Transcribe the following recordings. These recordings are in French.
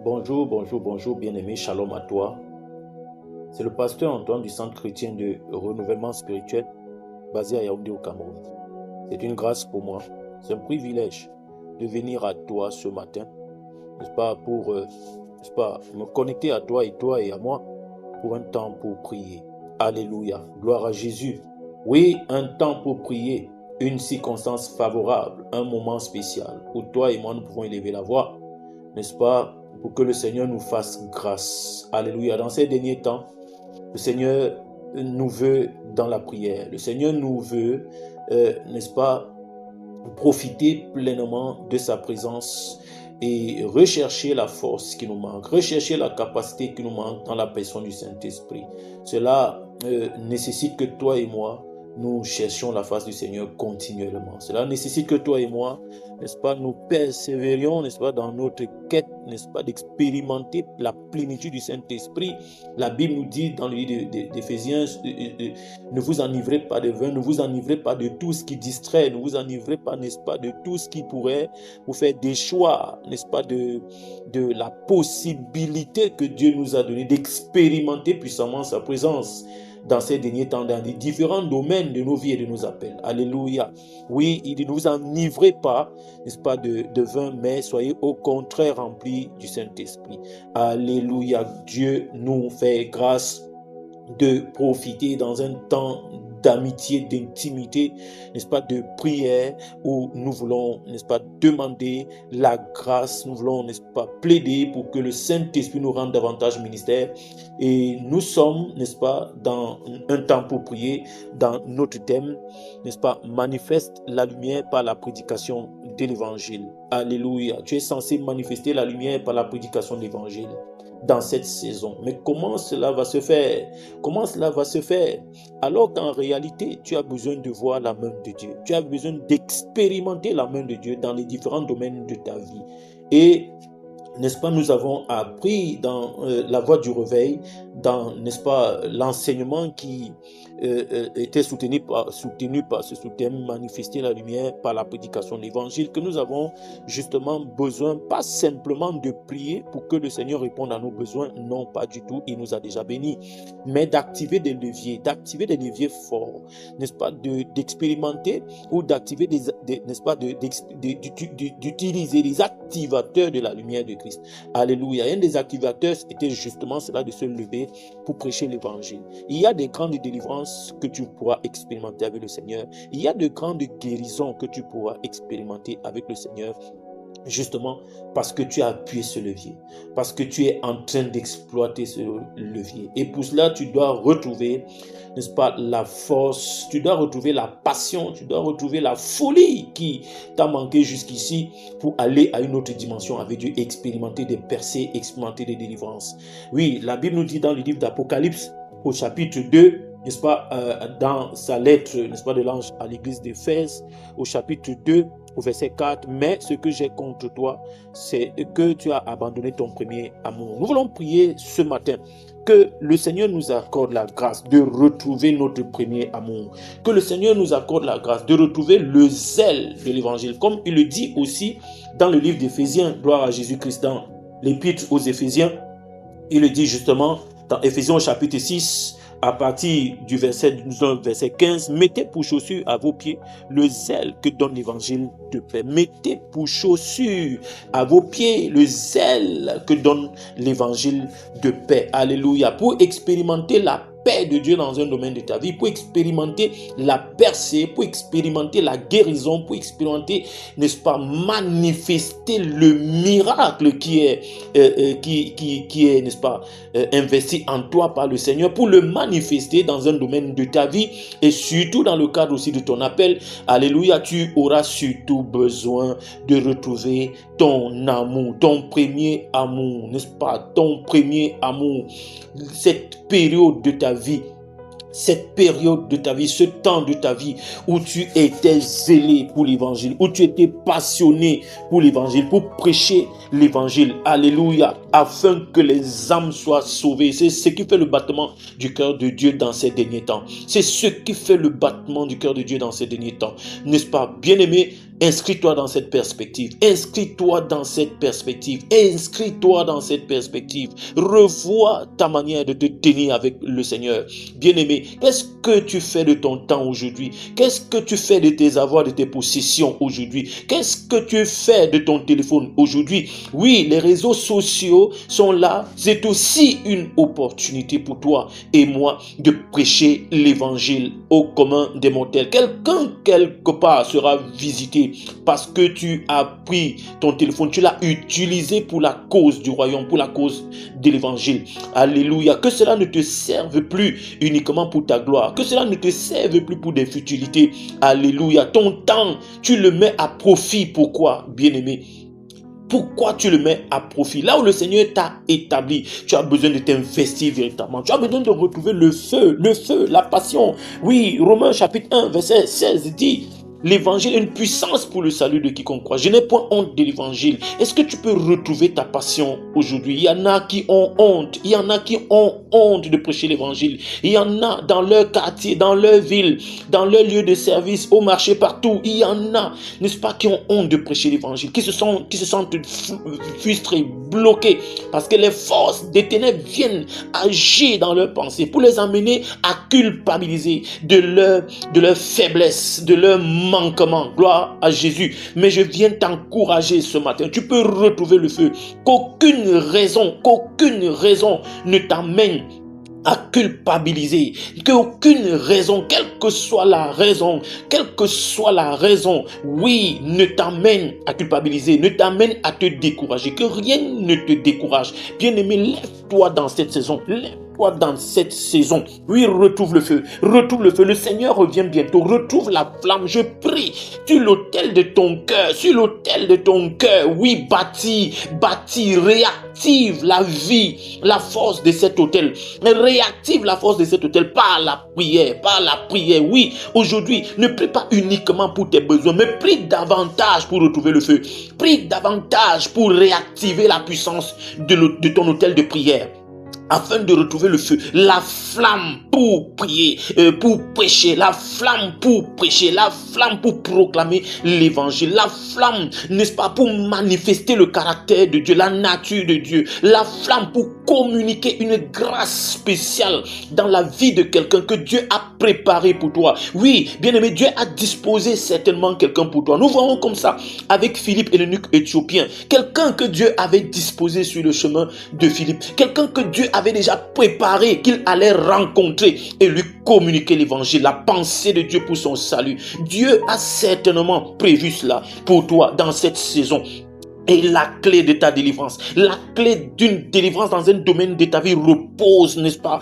Bonjour, bien-aimé, shalom à toi. C'est le pasteur Antoine du Centre chrétien de renouvellement spirituel basé à Yaoundé au Cameroun. C'est une grâce pour moi, c'est un privilège de venir à toi ce matin, n'est-ce pas, pour me connecter à toi et à moi pour un temps pour prier. Alléluia, gloire à Jésus. Oui, un temps pour prier, une circonstance favorable, un moment spécial où toi et moi nous pouvons élever la voix, n'est-ce pas, pour que le Seigneur nous fasse grâce. Alléluia. Dans ces derniers temps, le Seigneur nous veut dans la prière. Le Seigneur nous veut, n'est-ce pas, profiter pleinement de sa présence et rechercher la force qui nous manque, rechercher la capacité qui nous manque dans la personne du Saint-Esprit. Cela nécessite que toi et moi, nous cherchions la face du Seigneur continuellement. Cela nécessite que toi et moi, n'est-ce pas, nous persévérions, n'est-ce pas, dans notre quête, n'est-ce pas, d'expérimenter la plénitude du Saint-Esprit. La Bible nous dit dans le livre d'Éphésiens, ne vous enivrez pas de vin, ne vous enivrez pas de tout ce qui distrait, ne vous enivrez pas, n'est-ce pas, de tout ce qui pourrait vous faire déchoir, n'est-ce pas, de la possibilité que Dieu nous a donnée d'expérimenter puissamment sa présence dans ces derniers temps, dans les différents domaines de nos vies et de nos appels. Alléluia. Oui, il ne vous enivrez pas, n'est-ce pas, de vin, mais soyez au contraire remplis du Saint-Esprit. Alléluia. Dieu nous fait grâce de profiter dans un temps d'amitié, d'intimité, n'est-ce pas, de prière, où nous voulons, n'est-ce pas, demander la grâce, nous voulons, n'est-ce pas, plaider pour que le Saint-Esprit nous rende davantage ministère. Et nous sommes, n'est-ce pas, dans un temps pour prier, dans notre thème, n'est-ce pas, manifeste la lumière par la prédication de l'évangile. Alléluia. Tu es censé manifester la lumière par la prédication de l'évangile dans cette saison. Mais comment cela va se faire? Comment cela va se faire? Alors qu'en réalité, tu as besoin de voir la main de Dieu. Tu as besoin d'expérimenter la main de Dieu dans les différents domaines de ta vie. Et n'est-ce pas, nous avons appris dans la voie du réveil, dans, n'est-ce pas, l'enseignement qui était soutenu par ce sous-thème, manifester la lumière par la prédication de l'évangile, que nous avons justement besoin, pas simplement de prier pour que le Seigneur réponde à nos besoins, non, pas du tout, il nous a déjà bénis, mais d'activer des leviers forts, n'est-ce pas, d'expérimenter ou d'activer n'est-ce pas, d'utiliser les activateurs de la lumière de Christ. Alléluia. Un des activateurs était justement cela, de se lever pour prêcher l'évangile. Il y a des grandes délivrances que tu pourras expérimenter avec le Seigneur. Il y a de grandes guérisons que tu pourras expérimenter avec le Seigneur. Justement parce que tu as appuyé ce levier, parce que tu es en train d'exploiter ce levier. Et pour cela, tu dois retrouver, n'est-ce pas, la force, tu dois retrouver la passion, tu dois retrouver la folie qui t'a manqué jusqu'ici pour aller à une autre dimension avec Dieu, expérimenter des percées, expérimenter des délivrances. Oui, la Bible nous dit dans le livre d'Apocalypse, au chapitre 2, n'est-ce pas, dans sa lettre, n'est-ce pas, de l'ange à l'église d'Éphèse, au chapitre 2, au verset 4, mais ce que j'ai contre toi, c'est que tu as abandonné ton premier amour. Nous voulons prier ce matin que le Seigneur nous accorde la grâce de retrouver notre premier amour. Que le Seigneur nous accorde la grâce de retrouver le zèle de l'évangile. Comme il le dit aussi dans le livre d'Éphésiens, gloire à Jésus-Christ, dans l'épître aux Éphésiens, il le dit justement dans Éphésiens au chapitre 6, à partir du verset 15, mettez pour chaussure à vos pieds le zèle que donne l'évangile de paix. Mettez pour chaussure à vos pieds le zèle que donne l'évangile de paix. Alléluia. Pour expérimenter la paix de Dieu dans un domaine de ta vie, pour expérimenter la percée, pour expérimenter la guérison, pour expérimenter, n'est-ce pas, manifester le miracle qui est, n'est-ce pas, investi en toi par le Seigneur, pour le manifester dans un domaine de ta vie et surtout dans le cadre aussi de ton appel. Alléluia, tu auras surtout besoin de retrouver ton amour, ton premier amour, n'est-ce pas, ton premier amour, cette période de ta vie, ce temps de ta vie où tu étais zélé pour l'évangile, où tu étais passionné pour l'évangile, pour prêcher l'évangile, alléluia, afin que les âmes soient sauvées. C'est ce qui fait le battement du cœur de Dieu dans ces derniers temps. C'est ce qui fait le battement du cœur de Dieu dans ces derniers temps. N'est-ce pas, bien-aimé? Inscris-toi dans cette perspective. Inscris-toi dans cette perspective. Inscris-toi dans cette perspective. Revois ta manière de te tenir avec le Seigneur. Bien-aimé, qu'est-ce que tu fais de ton temps aujourd'hui? Qu'est-ce que tu fais de tes avoirs, de tes possessions aujourd'hui? Qu'est-ce que tu fais de ton téléphone aujourd'hui? Oui, les réseaux sociaux sont là. C'est aussi une opportunité pour toi et moi de prêcher l'évangile au commun des mortels. Quelqu'un quelque part sera visité parce que tu as pris ton téléphone, tu l'as utilisé pour la cause du royaume, pour la cause de l'évangile. Alléluia. Que cela ne te serve plus uniquement pour ta gloire, que cela ne te serve plus pour des futilités. Alléluia. Ton temps, tu le mets à profit. Pourquoi, bien-aimé? Pourquoi tu le mets à profit? Là où le Seigneur t'a établi, tu as besoin de t'investir véritablement. Tu as besoin de retrouver le feu, la passion. Oui, Romains chapitre 1, verset 16 dit: l'évangile est une puissance pour le salut de quiconque croit. Je n'ai point honte de l'évangile. Est-ce que tu peux retrouver ta passion aujourd'hui? Il y en a qui ont honte. Il y en a qui ont honte de prêcher l'évangile. Il y en a dans leur quartier, dans leur ville, dans leur lieu de service, au marché, partout. Il y en a, n'est-ce pas, qui ont honte de prêcher l'évangile, qui se sentent frustrés, bloqués, parce que les forces des ténèbres viennent agir dans leurs pensées pour les amener à culpabiliser de leur faiblesse, de leur manquement. Gloire à Jésus. Mais je viens t'encourager ce matin. Tu peux retrouver le feu. Qu'aucune raison ne t'amène à culpabiliser, qu'aucune raison, quelle que soit la raison, oui, ne t'amène à culpabiliser, ne t'amène à te décourager, que rien ne te décourage. Bien-aimé, lève-toi dans cette saison, dans cette saison. Oui, retrouve le feu. Le Seigneur revient bientôt. Retrouve la flamme. Je prie sur l'autel de ton cœur. Oui, bâtis, réactive la vie, la force de cet autel. Réactive la force de cet autel par la prière. Oui, aujourd'hui, ne prie pas uniquement pour tes besoins, mais prie davantage pour retrouver le feu. Prie davantage pour réactiver la puissance de ton autel de prière, afin de retrouver le feu, la flamme pour prier, pour prêcher, la flamme pour prêcher, la flamme pour proclamer l'évangile, la flamme, n'est-ce pas, pour manifester le caractère de Dieu, la nature de Dieu, la flamme pour communiquer une grâce spéciale dans la vie de quelqu'un que Dieu a préparé pour toi. Oui, bien-aimé, Dieu a disposé certainement quelqu'un pour toi. Nous voyons comme ça avec Philippe et l'eunuque éthiopien, quelqu'un que Dieu avait disposé sur le chemin de Philippe, quelqu'un que Dieu avait déjà préparé, qu'il allait rencontrer et lui communiquer l'évangile, la pensée de Dieu pour son salut. Dieu a certainement prévu cela pour toi dans cette saison. Et la clé de ta délivrance, la clé d'une délivrance dans un domaine de ta vie repose, n'est-ce pas,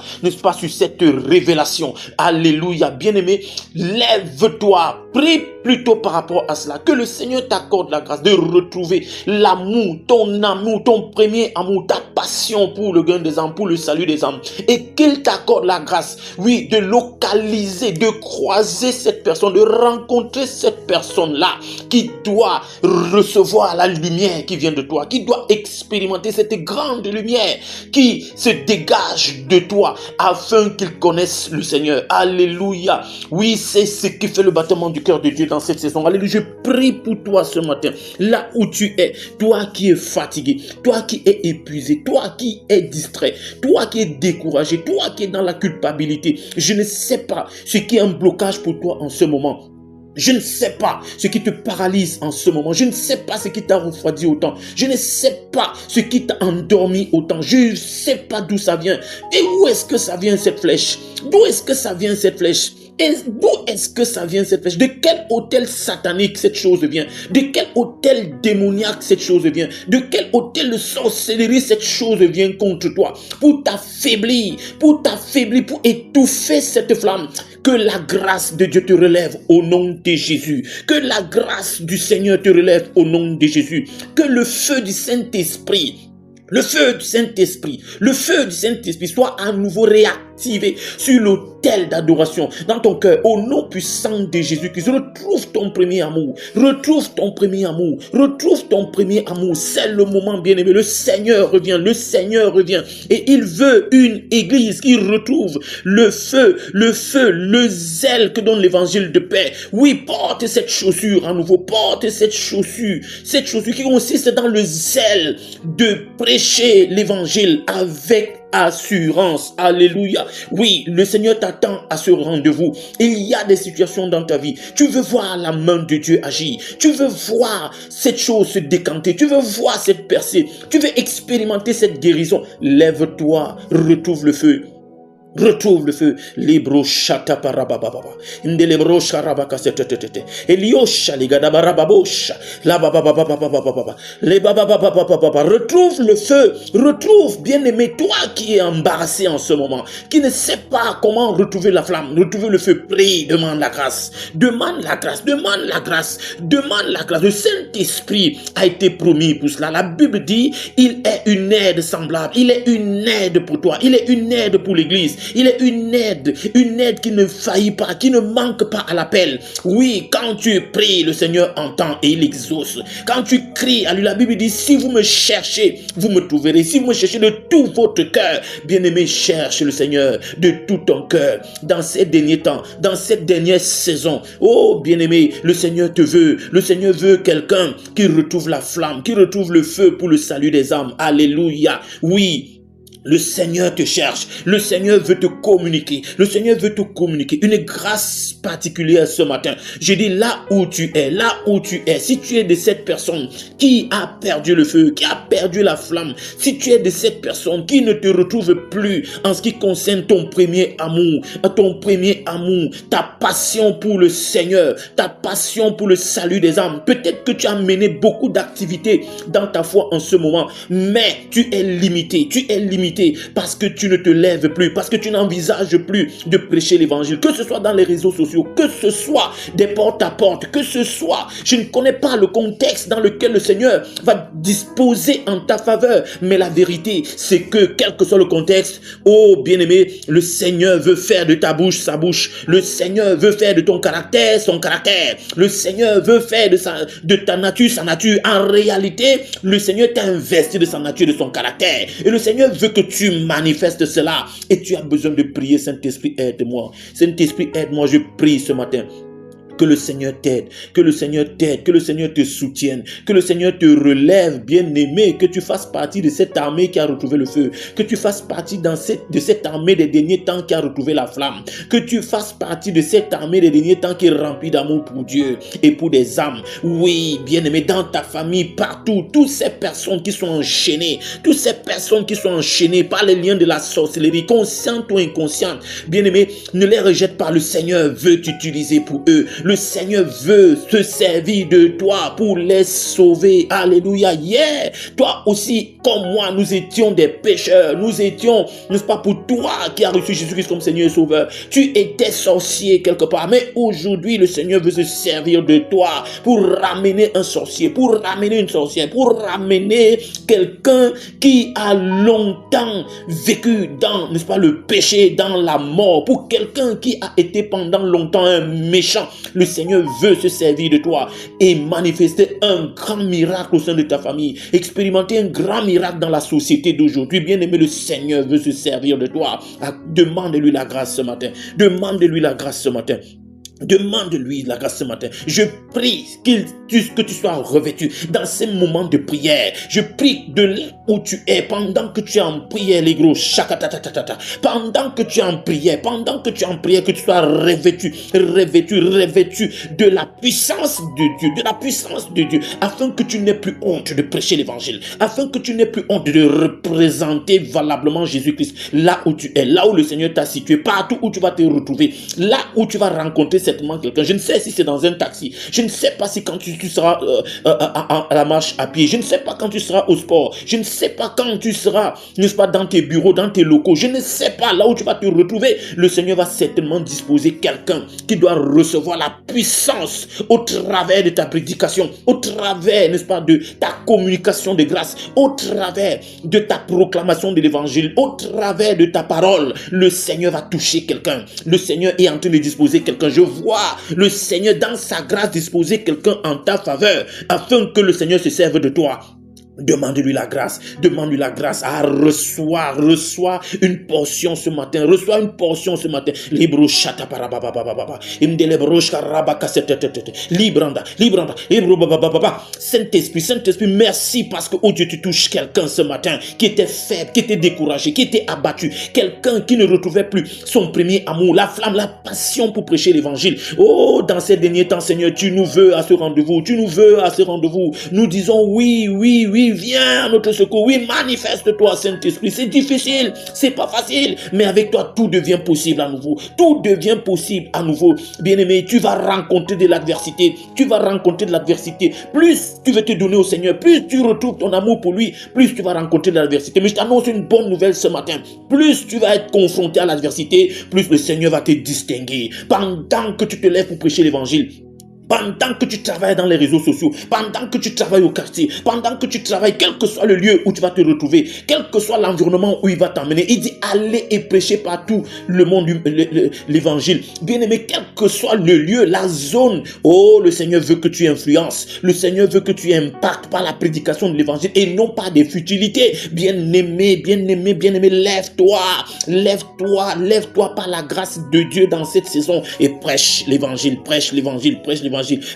sur cette révélation. Alléluia, bien-aimé, lève-toi, prie plutôt par rapport à cela. Que le Seigneur t'accorde la grâce de retrouver l'amour, ton premier amour, ta passion pour le gain des âmes, pour le salut des âmes. Et qu'il t'accorde la grâce, oui, de localiser, de croiser cette personne, de rencontrer cette personne-là qui doit recevoir la lumière qui vient de toi, qui doit expérimenter cette grande lumière qui se dégage de toi afin qu'il connaisse le Seigneur. Alléluia. Oui, c'est ce qui fait le battement du cœur de Dieu dans cette saison. Alléluia. Je prie pour toi ce matin, là où tu es, toi qui es fatigué, toi qui es épuisé, toi qui es distrait, toi qui es découragé, toi qui es dans la culpabilité. Je ne sais pas ce qui est un blocage pour toi en ce moment. Je ne sais pas ce qui te paralyse en ce moment. Je ne sais pas ce qui t'a refroidi autant. Je ne sais pas ce qui t'a endormi autant. Je ne sais pas d'où ça vient. Et où est-ce que ça vient cette flèche? D'où est-ce que ça vient cette flèche? Et d'où est-ce que ça vient cette flèche? De quel hôtel satanique cette chose vient? De quel hôtel démoniaque cette chose vient? De quel hôtel de sorcellerie cette chose vient contre toi? Pour t'affaiblir, pour étouffer cette flamme. Que la grâce de Dieu te relève au nom de Jésus. Que la grâce du Seigneur te relève au nom de Jésus. Que le feu du Saint-Esprit soit à nouveau réactif activé sur l'autel d'adoration dans ton cœur. Au nom puissant de Jésus-Christ, retrouve ton premier amour. Retrouve ton premier amour. Retrouve ton premier amour. C'est le moment, bien-aimé. Le Seigneur revient. Le Seigneur revient. Et il veut une église qui retrouve le feu, le zèle que donne l'évangile de paix. Oui, porte cette chaussure à nouveau. Porte cette chaussure qui consiste dans le zèle de prêcher l'évangile avec assurance. Alléluia. Oui, le Seigneur t'attend à ce rendez-vous. Il y a des situations dans ta vie. Tu veux voir la main de Dieu agir. Tu veux voir cette chose se décanter. Tu veux voir cette percée. Tu veux expérimenter cette guérison. Lève-toi, retrouve le feu. Retrouve le feu. Libro shata parabababa. Indelebro sharabaka setetete. Eliosha ligadabarababosh. La bababababababa. Les babababababa. Retrouve le feu. Retrouve, bien-aimé, toi qui es embarrassé en ce moment, qui ne sais pas comment retrouver la flamme, retrouver le feu. Prie, demande la grâce. Demande la grâce. Demande la grâce. Demande la grâce. Le Saint-Esprit a été promis pour cela. La Bible dit, il est une aide semblable. Il est une aide pour toi. Il est une aide pour l'Église. Il est une aide qui ne faillit pas, qui ne manque pas à l'appel. Oui, quand tu pries, le Seigneur entend et il exauce. Quand tu cries à lui, la Bible dit, si vous me cherchez, vous me trouverez. Si vous me cherchez de tout votre cœur, bien-aimé, cherche le Seigneur de tout ton cœur. Dans ces derniers temps, dans cette dernière saison, oh bien-aimé, le Seigneur te veut. Le Seigneur veut quelqu'un qui retrouve la flamme, qui retrouve le feu pour le salut des âmes. Alléluia. Oui. Le Seigneur te cherche. Le Seigneur veut te communiquer. Le Seigneur veut te communiquer une grâce particulière ce matin. Je dis là où tu es, si tu es de cette personne qui a perdu le feu, qui a perdu la flamme, si tu es de cette personne qui ne te retrouve plus en ce qui concerne ton premier amour, ta passion pour le Seigneur, ta passion pour le salut des âmes, peut-être que tu as mené beaucoup d'activités dans ta foi en ce moment, mais tu es limité parce que tu ne te lèves plus, parce que tu n'envisages plus de prêcher l'évangile, que ce soit dans les réseaux sociaux, que ce soit des porte à porte, que ce soit, je ne connais pas le contexte dans lequel le Seigneur va disposer en ta faveur, mais la vérité, c'est que quel que soit le contexte, oh bien-aimé, le Seigneur veut faire de ta bouche sa bouche, le Seigneur veut faire de ton caractère son caractère, le Seigneur veut faire de ta nature sa nature. En réalité, le Seigneur t'a investi de sa nature, de son caractère, et le Seigneur veut que tu manifestes cela, et tu as besoin de prier. Saint-Esprit, aide-moi. Saint-Esprit, aide-moi. Je prie ce matin. Que le Seigneur t'aide, que le Seigneur t'aide, que le Seigneur te soutienne, que le Seigneur te relève, bien-aimé, que tu fasses partie de cette armée qui a retrouvé le feu, que tu fasses partie de cette armée des derniers temps qui a retrouvé la flamme, que tu fasses partie de cette armée des derniers temps qui est remplie d'amour pour Dieu et pour des âmes. Oui, bien-aimé, dans ta famille, partout, toutes ces personnes qui sont enchaînées, par les liens de la sorcellerie, conscientes ou inconscientes, bien-aimé, ne les rejette pas. Le Seigneur veut t'utiliser pour eux. Le Seigneur veut se servir de toi pour les sauver. Alléluia. Yeah. Toi aussi, comme moi, nous étions des pécheurs. Nous étions, n'est-ce pas, pour toi qui as reçu Jésus-Christ comme Seigneur et Sauveur. Tu étais sorcier quelque part. Mais aujourd'hui, le Seigneur veut se servir de toi pour ramener un sorcier, pour ramener une sorcière, pour ramener quelqu'un qui a longtemps vécu dans, n'est-ce pas, le péché, dans la mort. Pour quelqu'un qui a été pendant longtemps un méchant. Le Seigneur veut se servir de toi et manifester un grand miracle au sein de ta famille. Expérimenter un grand miracle dans la société d'aujourd'hui. Bien-aimé, le Seigneur veut se servir de toi. Demande-lui la grâce ce matin. Demande-lui la grâce ce matin. Demande-lui la grâce ce matin. Je prie que tu sois revêtu dans ces moments de prière. Je prie de là où tu es, pendant que tu es en prière, les gros chakatatatata. Pendant que tu es en prière, que tu sois revêtu de la puissance de Dieu, afin que tu n'aies plus honte de prêcher l'évangile, afin que tu n'aies plus honte de représenter valablement Jésus-Christ là où tu es, là où le Seigneur t'a situé, partout où tu vas te retrouver, là où tu vas rencontrer certainement quelqu'un. Je ne sais si c'est dans un taxi. Je ne sais pas si quand tu seras à la marche à pied. Je ne sais pas quand tu seras au sport. Je ne sais pas quand tu seras, n'est-ce pas, dans tes bureaux, dans tes locaux. Je ne sais pas là où tu vas te retrouver. Le Seigneur va certainement disposer quelqu'un qui doit recevoir la puissance au travers de ta prédication, au travers, n'est-ce pas, de ta communication de grâce, au travers de ta proclamation de l'évangile, au travers de ta parole. Le Seigneur va toucher quelqu'un. Le Seigneur est en train de disposer quelqu'un. Je vois le Seigneur dans sa grâce disposer quelqu'un en ta faveur afin que le Seigneur se serve de toi. Demande-lui la grâce. Demande-lui la grâce. Ah, reçois une portion ce matin. Reçois une portion ce matin. Libro chata parababa. Imdelebro sharabaka setetete. Libranda. Saint-Esprit, merci parce que, oh Dieu, tu touches quelqu'un ce matin qui était faible, qui était découragé, qui était abattu. Quelqu'un qui ne retrouvait plus son premier amour, la flamme, la passion pour prêcher l'évangile. Oh, dans ces derniers temps, Seigneur, tu nous veux à ce rendez-vous. Nous disons oui, viens à notre secours. Oui, manifeste-toi, Saint-Esprit. C'est difficile, c'est pas facile, mais avec toi, tout devient possible à nouveau. Tout devient possible à nouveau. Bien-aimé, tu vas rencontrer de l'adversité. Plus tu veux te donner au Seigneur, plus tu retrouves ton amour pour lui, plus tu vas rencontrer de l'adversité. Mais je t'annonce une bonne nouvelle ce matin. Plus tu vas être confronté à l'adversité, plus le Seigneur va te distinguer. Pendant que tu te lèves pour prêcher l'évangile, pendant que tu travailles dans les réseaux sociaux, pendant que tu travailles au quartier, pendant que tu travailles, quel que soit le lieu où tu vas te retrouver, quel que soit l'environnement où il va t'emmener, il dit allez et prêchez partout le monde, l'évangile. Bien-aimé, quel que soit le lieu, la zone, oh, le Seigneur veut que tu influences, le Seigneur veut que tu impactes par la prédication de l'évangile et non pas des futilités. Bien-aimé, lève-toi par la grâce de Dieu dans cette saison et prêche l'évangile.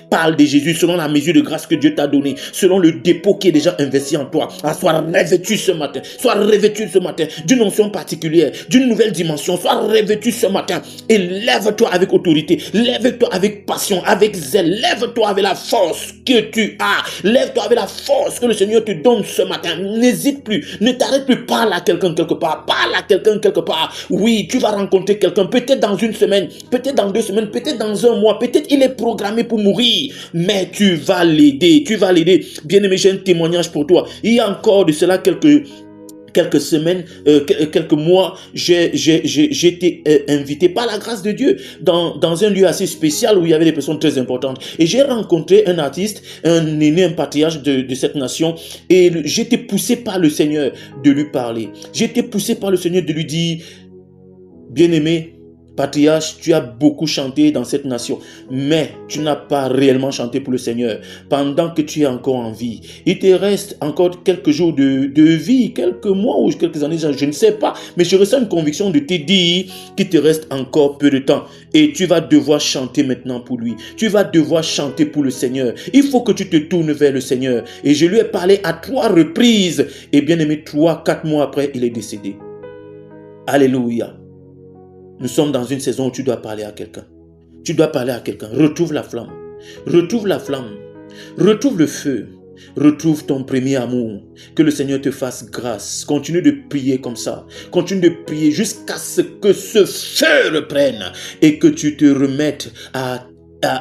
Parle de Jésus selon la mesure de grâce que Dieu t'a donnée, selon le dépôt qui est déjà investi en toi. Sois revêtu ce matin d'une onction particulière, d'une nouvelle dimension. Sois revêtu ce matin et lève-toi avec autorité, lève-toi avec passion, avec zèle, lève-toi avec la force que tu as, lève-toi avec la force que le Seigneur te donne ce matin. N'hésite plus, ne t'arrête plus, parle à quelqu'un quelque part, Oui, tu vas rencontrer quelqu'un, peut-être dans une semaine, peut-être dans 2 semaines, peut-être dans un mois, peut-être il est programmé pour mourir, mais tu vas l'aider. Bien-aimé, j'ai un témoignage pour toi. Il y a encore de cela quelques semaines, quelques mois, j'ai été invité par la grâce de Dieu dans un lieu assez spécial où il y avait des personnes très importantes. Et j'ai rencontré un artiste, un aîné, un patriarche de cette nation, et j'étais poussé par le Seigneur de lui parler. J'étais poussé par le Seigneur de lui dire, bien-aimé, patriarche, tu as beaucoup chanté dans cette nation, mais tu n'as pas réellement chanté pour le Seigneur. Pendant que tu es encore en vie, il te reste encore quelques jours de vie, quelques mois ou quelques années, je ne sais pas, mais je ressens une conviction de te dire qu'il te reste encore peu de temps et tu vas devoir chanter maintenant pour lui. Tu vas devoir chanter pour le Seigneur. Il faut que tu te tournes vers le Seigneur. Et je lui ai parlé à 3 reprises et bien aimé, 3-4 mois après, il est décédé. Alléluia. Nous sommes dans une saison où tu dois parler à quelqu'un. Retrouve la flamme. Retrouve le feu. Retrouve ton premier amour. Que le Seigneur te fasse grâce. Continue de prier comme ça. Continue de prier jusqu'à ce que ce feu reprenne et que tu te remettes à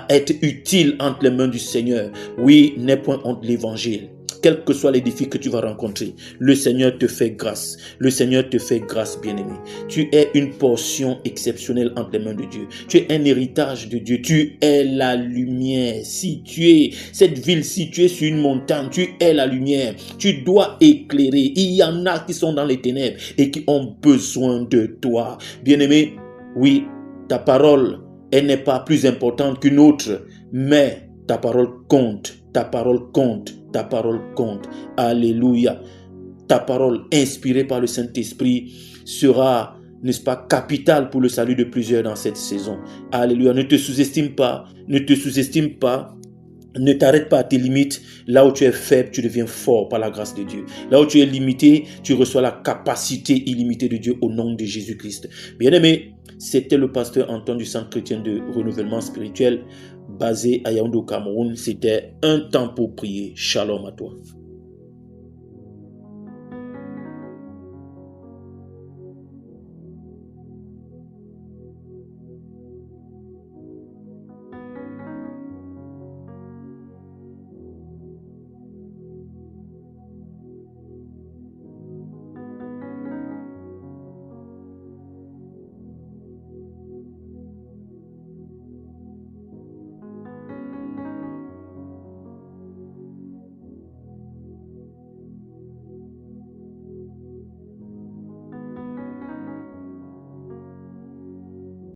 être utile entre les mains du Seigneur. Oui, n'aie point honte de l'évangile. Quels que soient les défis que tu vas rencontrer, le Seigneur te fait grâce. Le Seigneur te fait grâce, bien-aimé. Tu es une portion exceptionnelle entre les mains de Dieu. Tu es un héritage de Dieu. Tu es la lumière. Si tu es cette ville, si tu es sur une montagne, tu es la lumière. Tu dois éclairer. Il y en a qui sont dans les ténèbres et qui ont besoin de toi. Bien-aimé, oui, ta parole, elle n'est pas plus importante qu'une autre, mais ta parole compte. Ta parole compte. Alléluia. Ta parole inspirée par le Saint-Esprit sera, n'est-ce pas, capitale pour le salut de plusieurs dans cette saison. Alléluia. Ne te sous-estime pas. Ne t'arrête pas à tes limites. Là où tu es faible, tu deviens fort par la grâce de Dieu. Là où tu es limité, tu reçois la capacité illimitée de Dieu au nom de Jésus-Christ. Bien-aimé, c'était le pasteur Antoine du Centre chrétien de renouvellement spirituel basé à Yaoundé au Cameroun. C'était un temps pour prier. Shalom à toi.